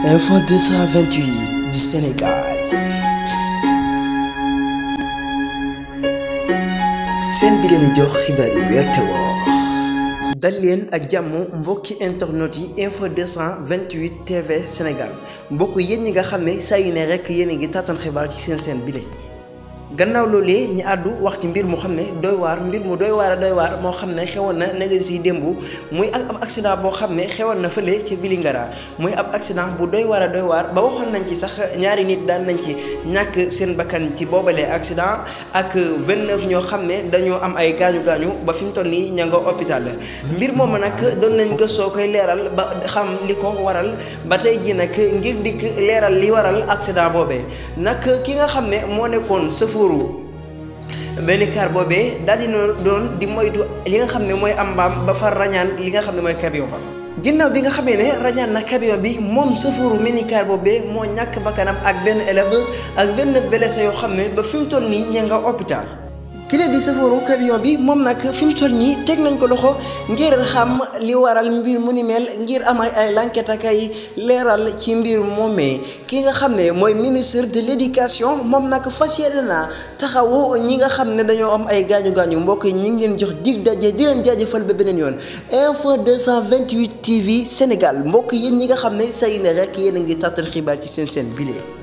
Info 228 du Sénégal. seen bi leen jox xibaar yi wér te wóor. dal leen ak jàmm mbokki internet yi Info 228 TV Sénégal mbokk yéen ñi nga xam ne saa yu ne rek yéen a ngi tàttan xibaar ci seen bile. gannaaw loolee ñu àddu wax ci mbir mu xam ne doy waar mbir mu doy waar moo xam ne xewoon na nega si démb muy ab accident boo xam ne xewoon na fële ci Vélingara muy ab accident bu doy waar ba waxoon nañ ci sax ñaari nit daan nañ ci ñàkk seen bakkan ci boobalee accident ak 29 ñoo xam ne dañoo am ay gaañu ba fi mu toll nii ña nga hôpital mbir moomu nag doon nañ gëstoo koy leeral ba xam li ko waral ba tey ji nag ngir dikk leeral li waral accident boobee nag ki nga xam ne moo nekkoon benn car boobee daal dina doon di moytu li nga xam ne mooy am mbaam ba far rañaan li nga xam ne mooy camion ba ginnaaw bi nga xamee ne rañaan na camion bi moom sëfooru minicar boobee moo ñàkk bakkanam ak benn élève ak 29 blessés yoo xam ne ba fi mu toll nii ña nga hôpital ki leen di sëfooru camion bi moom nag fi mu toll nii teg nañ ko loxo ngir xam li waral mbir mu ni mel ngir amal ay enquête ak ay leeral ci mbir moomee ki nga xam ne mooy ministre de l'éducation moom nag fas yéene naa taxawu ñi nga xam ne dañoo am ay gaañu mbokk yi ñi ngi leen jox dig daje di leen jaajëfal ba beneen yoon Info 228 TV Sénégal mbokk yéen ñi nga xam ne say ne rek yéen a ngi tàttal xibaar ci seen bile.